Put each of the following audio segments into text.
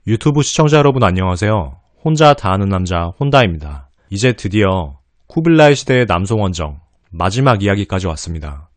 유튜브 시청자 여러분 안녕하세요. 혼자 다 아는 남자 혼다입니다. 이제 드디어 쿠빌라이 시대의 남송 원정 마지막 이야기까지 왔습니다.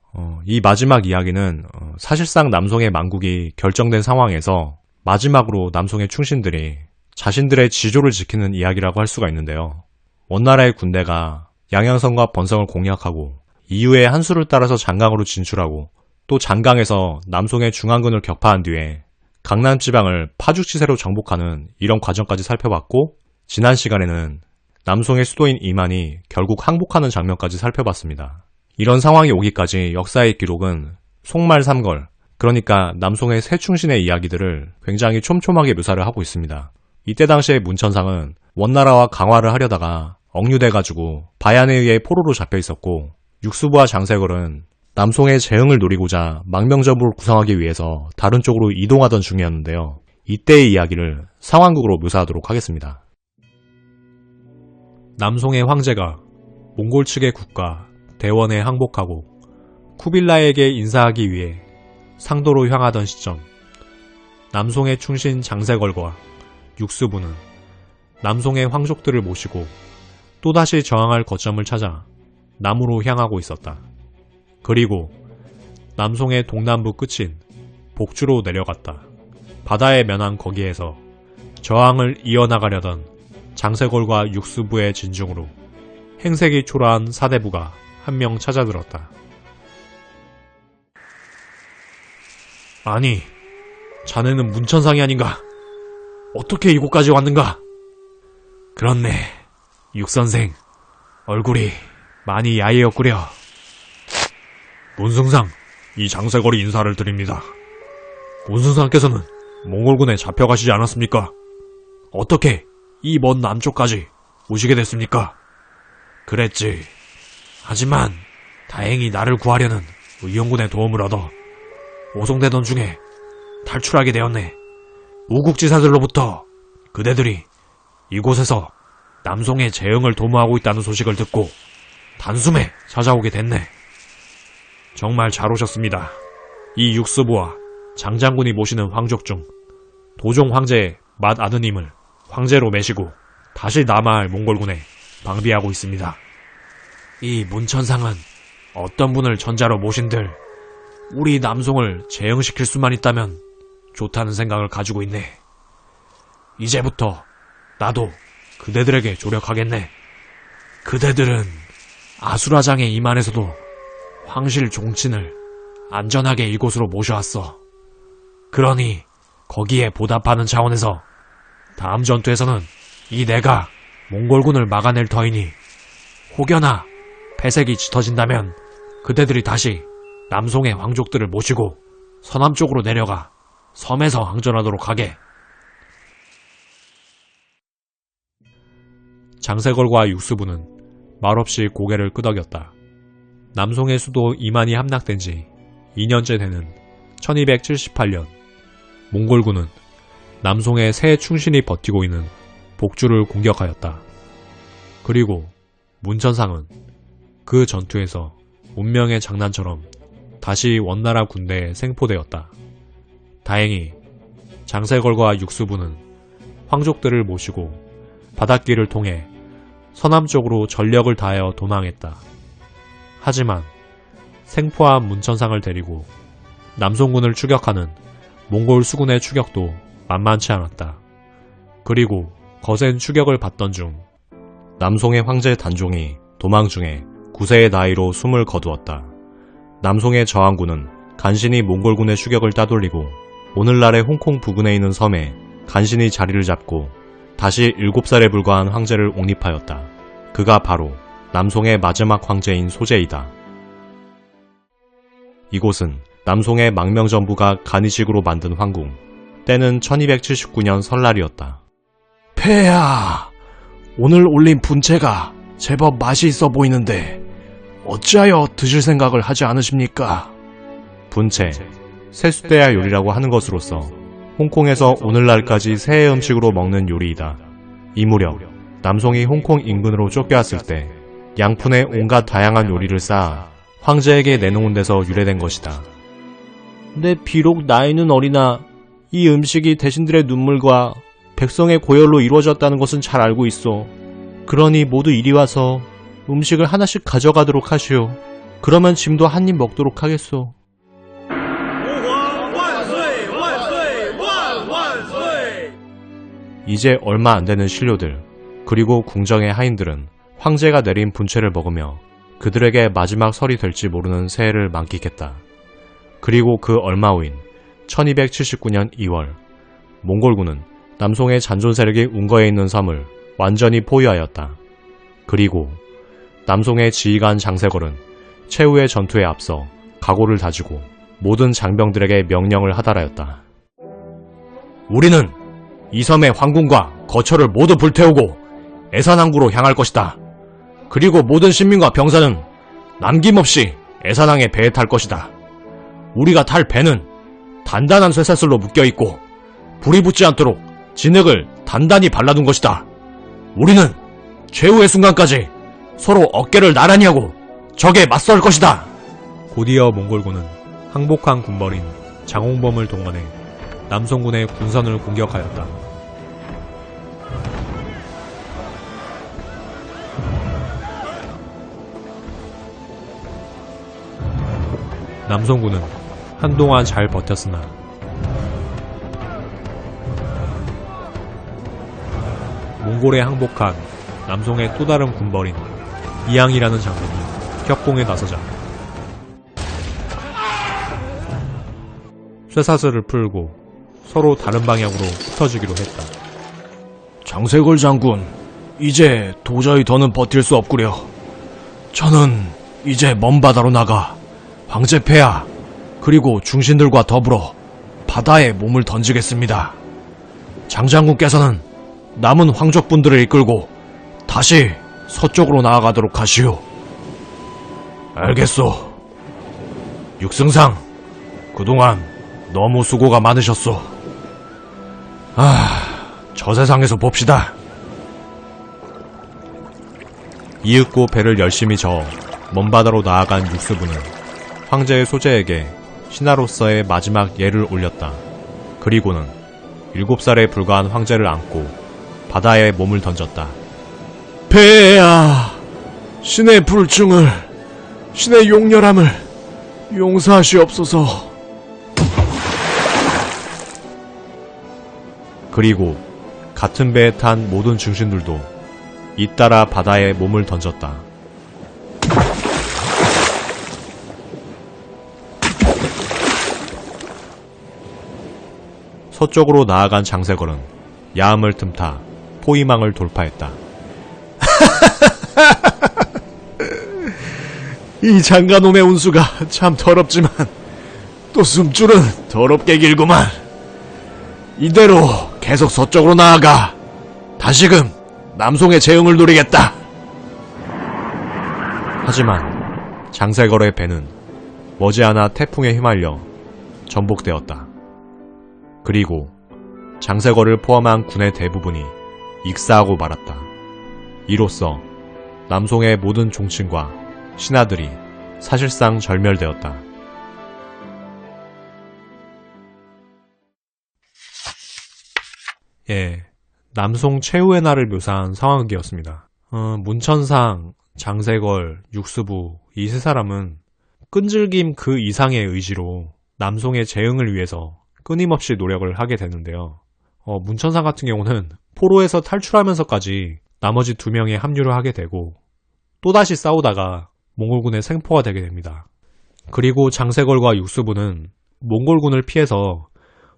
이 마지막 이야기는 사실상 남송의 망국이 결정된 상황에서 마지막으로 남송의 충신들이 자신들의 지조를 지키는 이야기라고 할 수가 있는데요. 원나라의 군대가 양양성과 번성을 공략하고 이후에 한수를 따라서 장강으로 진출하고 또 장강에서 남송의 중앙군을 격파한 뒤에 강남 지방을 파죽지세로 정복하는 이런 과정까지 살펴봤고, 지난 시간에는 남송의 수도인 이만이 결국 항복하는 장면까지 살펴봤습니다. 이런 상황이 오기까지 역사의 기록은 송말 삼걸, 그러니까 남송의 새 충신의 이야기들을 굉장히 촘촘하게 묘사를 하고 있습니다. 이때 당시의 문천상은 원나라와 강화를 하려다가 억류돼가지고 바얀에 의해 포로로 잡혀 있었고, 육수부와 장세걸은 남송의 재흥을 노리고자 망명정부를 구성하기 위해서 다른 쪽으로 이동하던 중이었는데요. 이때의 이야기를 상황극으로 묘사하도록 하겠습니다. 남송의 황제가 몽골 측의 국가 대원에 항복하고 쿠빌라이에게 인사하기 위해 상도로 향하던 시점, 남송의 충신 장세걸과 육수부는 남송의 황족들을 모시고 또다시 저항할 거점을 찾아 남으로 향하고 있었다. 그리고 남송의 동남부 끝인 복주로 내려갔다. 바다에 면한 거기에서 저항을 이어나가려던 장세걸과 육수부의 진중으로 행색이 초라한 사대부가 한 명 찾아들었다. 아니, 자네는 문천상이 아닌가? 어떻게 이곳까지 왔는가? 그렇네, 육선생. 얼굴이 많이 야해였구려. 문승상, 이 장세걸이 인사를 드립니다. 문승상께서는 몽골군에 잡혀가시지 않았습니까? 어떻게 이 먼 남쪽까지 오시게 됐습니까? 그랬지. 하지만 다행히 나를 구하려는 의용군의 도움을 얻어 오송되던 중에 탈출하게 되었네. 우국지사들로부터 그대들이 이곳에서 남송의 재흥을 도모하고 있다는 소식을 듣고 단숨에 찾아오게 됐네. 정말 잘 오셨습니다. 이 육수부와 장장군이 모시는 황족 중 도종 황제의 맏 아드님을 황제로 매시고 다시 남아할 몽골군에 방비하고 있습니다. 이 문천상은 어떤 분을 전자로 모신들 우리 남송을 재흥시킬 수만 있다면 좋다는 생각을 가지고 있네. 이제부터 나도 그대들에게 조력하겠네. 그대들은 아수라장의 이만에서도 황실 종친을 안전하게 이곳으로 모셔왔어. 그러니 거기에 보답하는 차원에서 다음 전투에서는 이 내가 몽골군을 막아낼 터이니 혹여나 패색이 짙어진다면 그대들이 다시 남송의 황족들을 모시고 서남 쪽으로 내려가 섬에서 항전하도록 하게. 장세걸과 육수부는 말없이 고개를 끄덕였다. 남송의 수도 이만이 함락된 지 2년째 되는 1278년, 몽골군은 남송의 새 충신이 버티고 있는 복주를 공격하였다. 그리고 문천상은 그 전투에서 운명의 장난처럼 다시 원나라 군대에 생포되었다. 다행히 장세걸과 육수부는 황족들을 모시고 바닷길을 통해 서남쪽으로 전력을 다하여 도망했다. 하지만 생포한 문천상을 데리고 남송군을 추격하는 몽골 수군의 추격도 만만치 않았다. 그리고 거센 추격을 받던 중 남송의 황제 단종이 도망 중에 9세의 나이로 숨을 거두었다. 남송의 저항군은 간신히 몽골군의 추격을 따돌리고 오늘날의 홍콩 부근에 있는 섬에 간신히 자리를 잡고 다시 7살에 불과한 황제를 옹립하였다. 그가 바로 남송의 마지막 황제인 소제이다. 이곳은 남송의 망명정부가 간이식으로 만든 황궁. 때는 1279년 설날이었다. 폐하, 오늘 올린 분채가 제법 맛이 있어 보이는데 어찌하여 드실 생각을 하지 않으십니까? 분채, 세숫대야 요리라고 하는 것으로서 홍콩에서 오늘날까지 새해 음식으로 먹는 요리이다. 이 무렵 남송이 홍콩 인근으로 쫓겨왔을 때 양푼에 온갖 다양한 요리를 쌓아 황제에게 내놓은 데서 유래된 것이다. 근데 비록 나이는 어리나 이 음식이 대신들의 눈물과 백성의 고열로 이루어졌다는 것은 잘 알고 있어. 그러니 모두 이리 와서 음식을 하나씩 가져가도록 하시오. 그러면 짐도 한 입 먹도록 하겠소. 이제 얼마 안 되는 신료들 그리고 궁정의 하인들은 황제가 내린 분채를 먹으며 그들에게 마지막 설이 될지 모르는 새해를 만끽했다. 그리고 그 얼마 후인 1279년 2월 몽골군은 남송의 잔존 세력이 운거에 있는 섬을 완전히 포위하였다. 그리고 남송의 지휘관 장세걸은 최후의 전투에 앞서 각오를 다지고 모든 장병들에게 명령을 하달하였다. 우리는 이 섬의 황궁과 거처를 모두 불태우고 애산항구로 향할 것이다. 그리고 모든 신민과 병사는 남김없이 애산항에 배에 탈 것이다. 우리가 탈 배는 단단한 쇠사슬로 묶여있고 불이 붙지 않도록 진흙을 단단히 발라둔 것이다. 우리는 최후의 순간까지 서로 어깨를 나란히 하고 적에 맞설 것이다. 곧이어 몽골군은 항복한 군벌인 장홍범을 동원해 남송군의 군선을 공격하였다. 남송군은 한동안 잘 버텼으나 몽골에 항복한 남송의 또 다른 군벌인 이양이라는 장군이 협공에 나서자 쇠사슬을 풀고 서로 다른 방향으로 흩어지기로 했다. 장세걸 장군, 이제 도저히 더는 버틸 수 없구려. 저는 이제 먼 바다로 나가 황제 폐하 그리고 중신들과 더불어 바다에 몸을 던지겠습니다. 장장군께서는 남은 황족분들을 이끌고 다시 서쪽으로 나아가도록 하시오. 알겠소. 육승상, 그동안 너무 수고가 많으셨소. 저 세상에서 봅시다. 이윽고 배를 열심히 저어 먼 바다로 나아간 육수부는 황제의 소재에게 신하로서의 마지막 예를 올렸다. 그리고는 7살에 불과한 황제를 안고 바다에 몸을 던졌다. 폐하, 신의 불충을, 신의 용렬함을 용서하시옵소서. 그리고 같은 배에 탄 모든 중신들도 잇따라 바다에 몸을 던졌다. 서쪽으로 나아간 장세걸은 야음을 틈타 포위망을 돌파했다. 이 장가놈의 운수가 참 더럽지만 또 숨줄은 더럽게 길구만. 이대로 계속 서쪽으로 나아가 다시금 남송의 재흥을 노리겠다. 하지만 장세걸의 배는 머지않아 태풍에 휘말려 전복되었다. 그리고 장세걸을 포함한 군의 대부분이 익사하고 말았다. 이로써 남송의 모든 종친과 신하들이 사실상 절멸되었다. 예, 남송 최후의 날을 묘사한 상황극이었습니다. 문천상, 장세걸, 육수부 이 세 사람은 끈질김 그 이상의 의지로 남송의 재흥을 위해서 끊임없이 노력을 하게 되는데요. 문천상 같은 경우는 포로에서 탈출하면서까지 나머지 2명에 합류를 하게 되고 또다시 싸우다가 몽골군의 생포가 되게 됩니다. 그리고 장세걸과 육수부는 몽골군을 피해서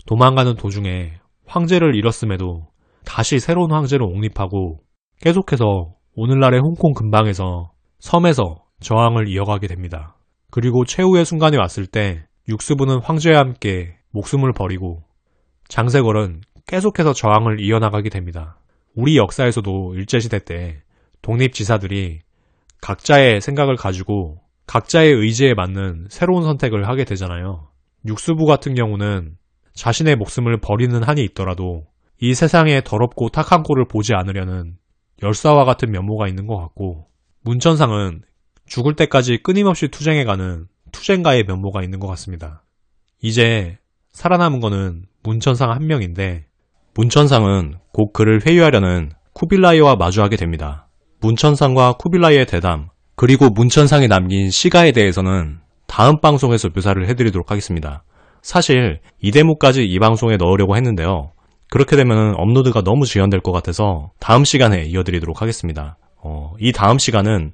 도망가는 도중에 황제를 잃었음에도 다시 새로운 황제로 옹립하고 계속해서 오늘날의 홍콩 근방에서 섬에서 저항을 이어가게 됩니다. 그리고 최후의 순간이 왔을 때 육수부는 황제와 함께 목숨을 버리고 장세걸은 계속해서 저항을 이어나가게 됩니다. 우리 역사에서도 일제시대 때 독립지사들이 각자의 생각을 가지고 각자의 의지에 맞는 새로운 선택을 하게 되잖아요. 육수부 같은 경우는 자신의 목숨을 버리는 한이 있더라도 이 세상에 더럽고 탁한 꼴을 보지 않으려는 열사와 같은 면모가 있는 것 같고, 문천상은 죽을 때까지 끊임없이 투쟁해가는 투쟁가의 면모가 있는 것 같습니다. 이제 살아남은 거는 문천상 한 명인데 문천상은 곧 그를 회유하려는 쿠빌라이와 마주하게 됩니다. 문천상과 쿠빌라이의 대담, 그리고 문천상이 남긴 시가에 대해서는 다음 방송에서 묘사를 해드리도록 하겠습니다. 사실 이 대목까지 이 방송에 넣으려고 했는데요. 그렇게 되면 업로드가 너무 지연될 것 같아서 다음 시간에 이어드리도록 하겠습니다. 이 다음 시간은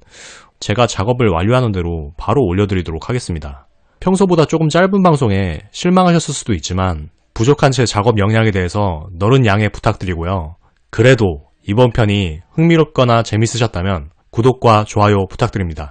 제가 작업을 완료하는 대로 바로 올려드리도록 하겠습니다. 평소보다 조금 짧은 방송에 실망하셨을 수도 있지만 부족한 제 작업 역량에 대해서 너른 양해 부탁드리고요. 그래도 이번 편이 흥미롭거나 재밌으셨다면 구독과 좋아요 부탁드립니다.